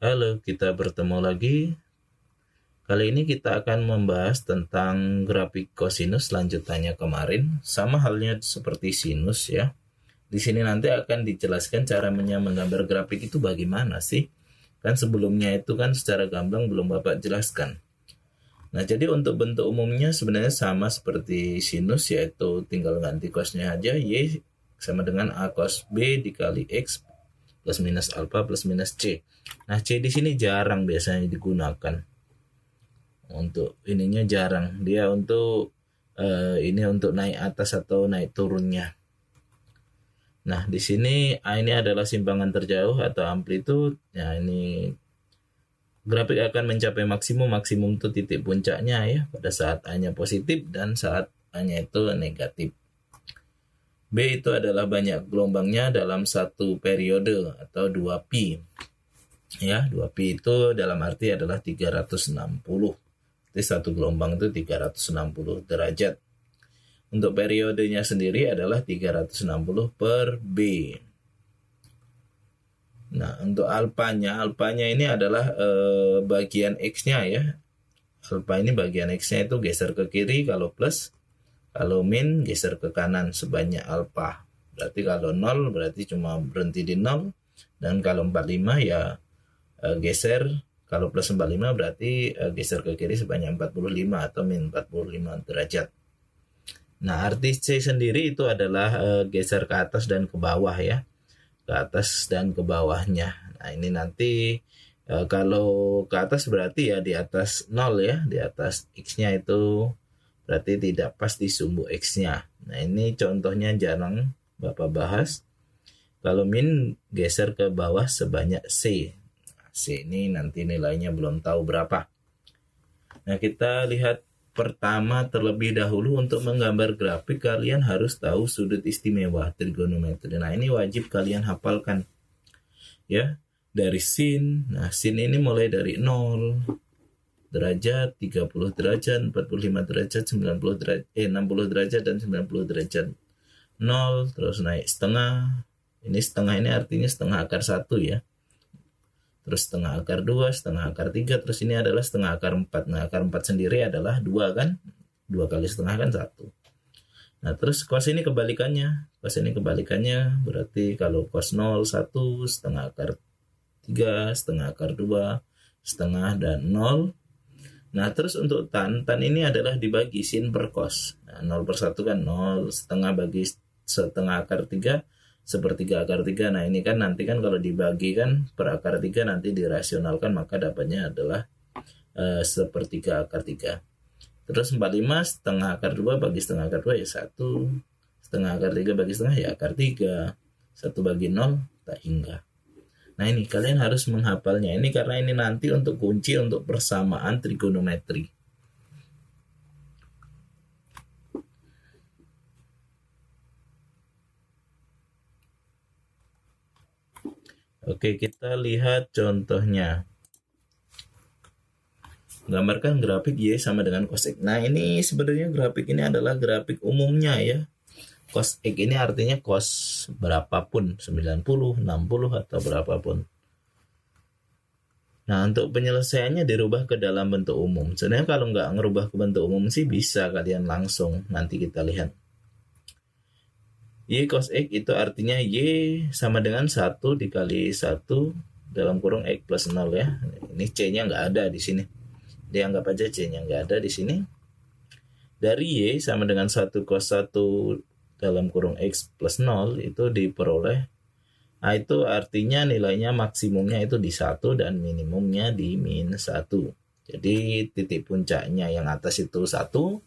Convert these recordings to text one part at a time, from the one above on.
Halo, kita bertemu lagi. Kali ini kita akan membahas tentang grafik kosinus lanjutannya kemarin, sama halnya seperti sinus ya. Di sini nanti akan dijelaskan caranya menggambar grafik itu bagaimana sih? Kan sebelumnya itu kan secara gamblang belum Bapak jelaskan. Nah, jadi untuk bentuk umumnya sebenarnya sama seperti sinus, yaitu tinggal ganti cosnya aja, Y sama dengan A cos B dikali X plus minus alpha plus minus C. Nah, C di sini jarang biasanya digunakan. Untuk ininya jarang. Dia untuk ini untuk naik atas atau naik turunnya. Nah, di sini A ini adalah simpangan terjauh atau amplitude. Nah, ini grafik akan mencapai maksimum. Maksimum itu titik puncaknya ya pada saat A-nya positif dan saat A-nya itu negatif. B itu adalah banyak gelombangnya dalam satu periode atau 2pi. Ya, 2pi itu dalam arti adalah 360. Jadi satu gelombang itu 360 derajat. Untuk periodenya sendiri adalah 360 per B. Nah, untuk alpanya ini adalah bagian X-nya ya. Alpha ini bagian X-nya itu geser ke kiri kalau plus, kalau min geser ke kanan sebanyak alpha. Berarti kalau 0 berarti cuma berhenti di 0. Dan kalau 45 ya geser, kalau plus 45 berarti geser ke kiri sebanyak 45 atau min 45 derajat. Nah, arti C sendiri itu adalah geser ke atas dan ke bawah ya. Ke atas dan ke bawahnya. Nah, ini nanti kalau ke atas berarti ya di atas 0 ya. Di atas X-nya itu berarti tidak pas di sumbu X-nya. Nah, ini contohnya jarang Bapak bahas. Kalau min geser ke bawah sebanyak C. C ini nanti nilainya belum tahu berapa. Nah, kita lihat pertama terlebih dahulu untuk menggambar grafik kalian harus tahu sudut istimewa trigonometri. Nah, ini wajib kalian hafalkan. Ya, dari sin. Nah, sin ini mulai dari 0 derajat, 30 derajat, 45 derajat, 90 derajat, 60 derajat dan 90 derajat. 0 terus naik setengah. Ini setengah ini artinya setengah akar 1 ya. Terus setengah akar 2, setengah akar 3, terus ini adalah setengah akar 4. Nah, akar 4 sendiri adalah 2 kan? 2 kali setengah kan 1. Nah, terus cos ini kebalikannya. Cos ini kebalikannya berarti kalau cos 0, 1, setengah akar 3, setengah akar 2, setengah dan 0. Nah, terus untuk tan ini adalah dibagi sin per cos. Nah, 0 per 1 kan 0, setengah bagi setengah akar 3, sepertiga akar 3. Nah, ini kan nanti kan kalau dibagi kan per akar 3 nanti dirasionalkan maka dapatnya adalah sepertiga akar 3. Terus 45 setengah akar 2 bagi setengah akar 2 ya 1. Setengah akar 3 bagi setengah ya akar 3. 1 bagi 0 tak hingga. Nah, ini kalian harus menghafalnya. Ini karena ini nanti untuk kunci untuk persamaan trigonometri. Oke, kita lihat contohnya. Gambarkan grafik Y sama dengan cos X. Nah, ini sebenarnya grafik ini adalah grafik umumnya ya. Cos X ini artinya cos berapapun, 90, 60 atau berapapun. Nah, untuk penyelesaiannya dirubah ke dalam bentuk umum. Sebenarnya kalau nggak ngerubah ke bentuk umum sih bisa kalian langsung. Nanti kita lihat. Y cos X itu artinya Y sama dengan 1 dikali 1 dalam kurung X plus 0 ya. Ini C-nya nggak ada di sini. Dianggap aja C-nya nggak ada di sini. Dari Y sama dengan 1 cos 1 dalam kurung X plus 0 itu diperoleh. Nah, itu artinya nilainya maksimumnya itu di 1 dan minimumnya di min 1. Jadi titik puncaknya yang atas itu 1,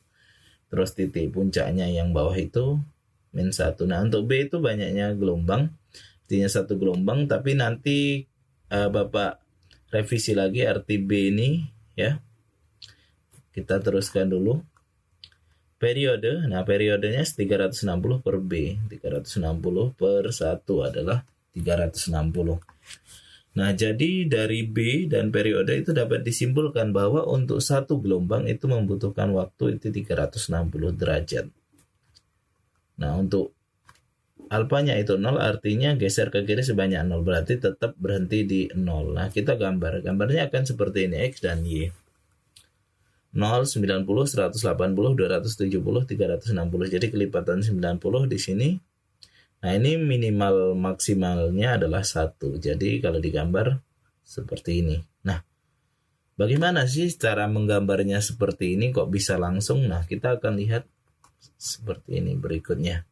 terus titik puncaknya yang bawah itu min 1. Nah, untuk B itu banyaknya gelombang, artinya satu gelombang, tapi nanti Bapak revisi lagi arti B ini ya. Kita teruskan dulu. Periode, nah periodenya 360 per B. 360 per 1 adalah 360. Nah, jadi dari B dan periode itu dapat disimpulkan bahwa untuk satu gelombang itu membutuhkan waktu itu 360 derajat. Nah, untuk alfanya itu 0, artinya geser ke kiri sebanyak 0, berarti tetap berhenti di 0. Nah, kita gambarnya akan seperti ini, X dan Y. 0, 90, 180, 270, 360. Jadi kelipatan 90 di sini. Nah, ini minimal maksimalnya adalah 1. Jadi kalau digambar seperti ini. Nah, bagaimana sih cara menggambarnya seperti ini kok bisa langsung? Nah, kita akan lihat seperti ini berikutnya.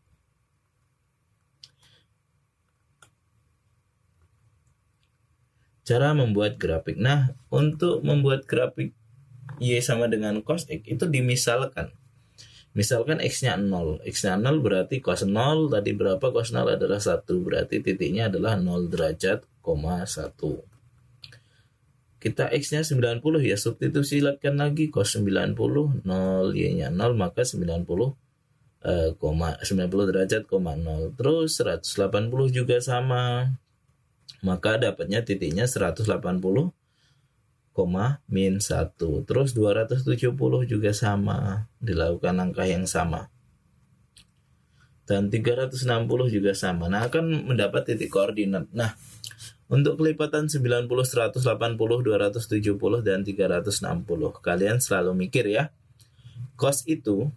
Cara membuat grafik. Nah, untuk membuat grafik Y sama dengan cos X itu dimisalkan. Misalkan X-nya 0. X-nya 0 berarti cos 0 tadi berapa? Cos 0 adalah 1. Berarti titiknya adalah 0 derajat, 1. Kita X-nya 90 ya, substitusi silakan lagi. Cos 90, 0, Y-nya 0, maka 90 90 derajat, 0. Terus 180 juga sama. Maka dapatnya titiknya 180, min 1. Terus 270 juga sama, dilakukan angka yang sama. Dan 360 juga sama. Nah, akan mendapat titik koordinat. Nah, untuk kelipatan 90, 180, 270, dan 360, kalian selalu mikir ya, cos itu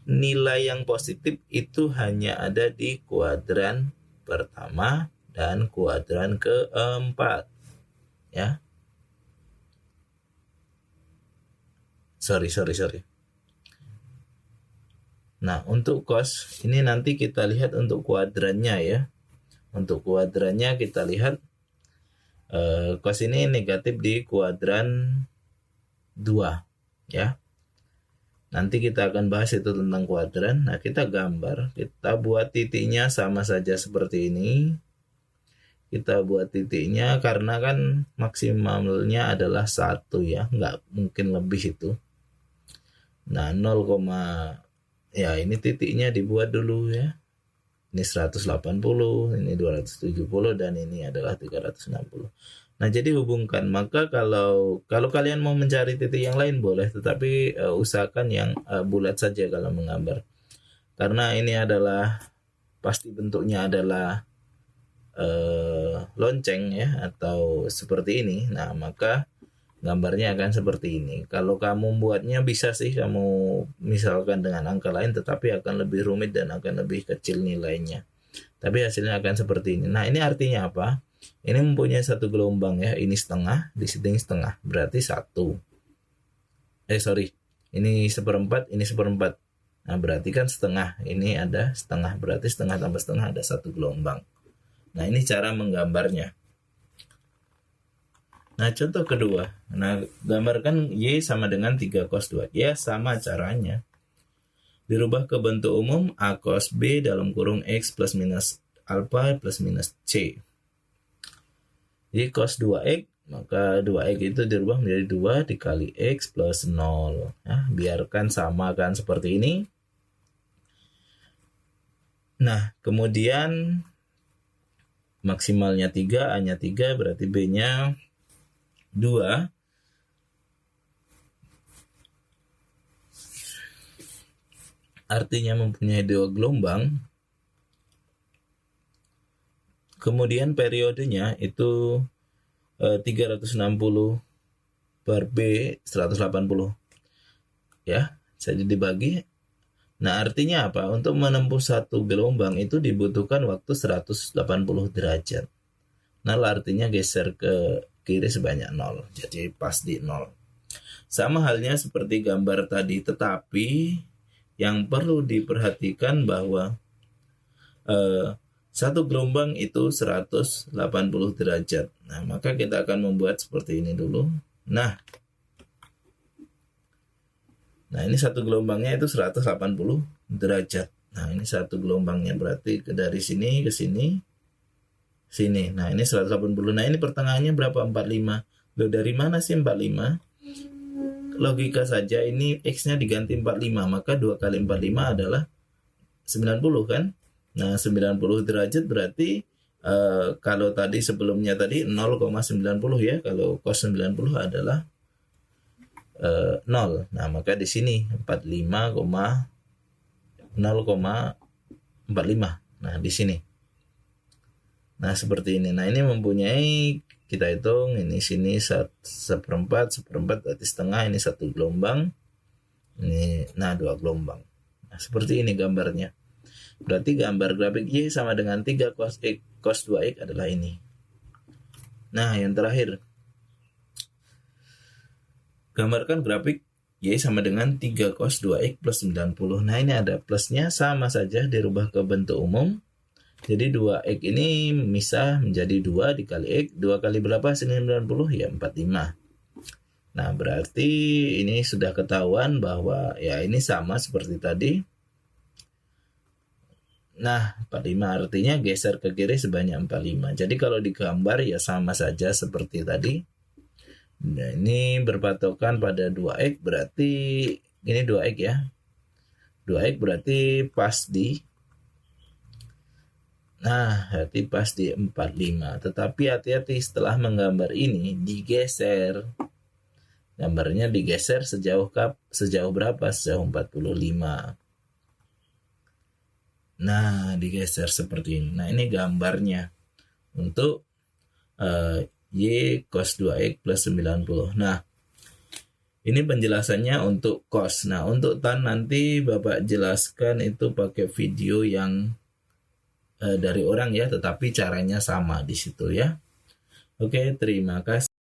nilai yang positif itu hanya ada di kuadran pertama dan kuadran keempat ya. Sorry. Nah, untuk cos ini nanti kita lihat untuk kuadrannya ya. Untuk kuadrannya kita lihat cos ini negatif di kuadran 2 ya. Nanti kita akan bahas itu tentang kuadran. Nah, kita gambar, kita buat titiknya sama saja seperti ini. Kita buat titiknya karena kan maksimalnya adalah 1 ya, nggak mungkin lebih itu. Nah, 0, ya ini titiknya dibuat dulu ya. Ini 180, ini 270, dan ini adalah 360. Nah, jadi hubungkan. Maka kalau kalian mau mencari titik yang lain boleh, tetapi usahakan yang bulat saja kalau menggambar. Karena ini adalah pasti bentuknya adalah lonceng ya, atau seperti ini. Nah, maka gambarnya akan seperti ini. Kalau kamu buatnya bisa sih kamu misalkan dengan angka lain, tetapi akan lebih rumit dan akan lebih kecil nilainya. Tapi hasilnya akan seperti ini. Nah, ini artinya apa? Ini mempunyai satu gelombang ya. Ini setengah, di sini setengah. Berarti 1. Ini seperempat, ini seperempat. Nah, berarti kan setengah. Ini ada setengah. Berarti setengah tambah setengah ada satu gelombang. Nah, ini cara menggambarnya. Nah, contoh kedua. Nah, gambarkan Y sama dengan 3 cos 2. Ya, sama caranya. Dirubah ke bentuk umum A cos B dalam kurung X plus minus alpha plus minus C. Jadi cos 2X, maka 2X itu dirubah menjadi 2 dikali X plus 0. Nah, biarkan sama kan seperti ini. Nah, kemudian maksimalnya 3, A-nya 3, berarti B-nya 2. Artinya mempunyai 2 gelombang. Kemudian periodenya itu 360 per B 180. Ya, jadi dibagi. Nah, artinya apa? Untuk menempuh satu gelombang itu dibutuhkan waktu 180 derajat. Nah, artinya geser ke kiri sebanyak 0. Jadi pas di 0. Sama halnya seperti gambar tadi, tetapi yang perlu diperhatikan bahwa satu gelombang itu 180 derajat. Nah, maka kita akan membuat seperti ini dulu. Nah, ini satu gelombangnya itu 180 derajat. Nah, ini satu gelombangnya berarti dari sini ke sini, sini. Nah, ini 180. Nah, ini pertengahannya berapa? 45. Loh, dari mana sih 45? Logika saja, ini X-nya diganti 45, maka 2 kali 45 adalah 90 kan? Nah, 90 derajat berarti kalau tadi sebelumnya tadi 0,90 ya. Kalau cos 90 adalah 0. Nah, maka di sini 45, 0,45. Nah, di sini. Nah, seperti ini. Nah, ini mempunyai, kita hitung ini sini seperempat berarti setengah, ini 1 gelombang. Ini, nah 2 gelombang. Nah, seperti ini gambarnya. Berarti gambar grafik Y sama dengan 3 cos X cos 2X adalah ini. Nah, yang terakhir. Gambarkan grafik Y sama dengan 3 cos 2X plus 90. Nah, ini ada plusnya, sama saja dirubah ke bentuk umum. Jadi 2X ini misah menjadi 2 dikali X. 2 kali berapa hasilnya 90? Ya 45. Nah, berarti ini sudah ketahuan bahwa ya ini sama seperti tadi. Nah, 45 artinya geser ke kiri sebanyak 45. Jadi kalau digambar ya sama saja seperti tadi. Nah, ini berpatokan pada 2X, berarti ini 2X ya. 2X berarti pas di, nah berarti pas di 45. Tetapi hati-hati, setelah menggambar ini digeser. Gambarnya digeser sejauh berapa? Sejauh 45. Nah, digeser seperti ini. Nah, ini gambarnya untuk Y cos 2X plus 90. Nah, ini penjelasannya untuk cos. Nah, untuk tan nanti Bapak jelaskan itu pakai video yang dari orang ya, tetapi caranya sama di situ ya. Oke, terima kasih.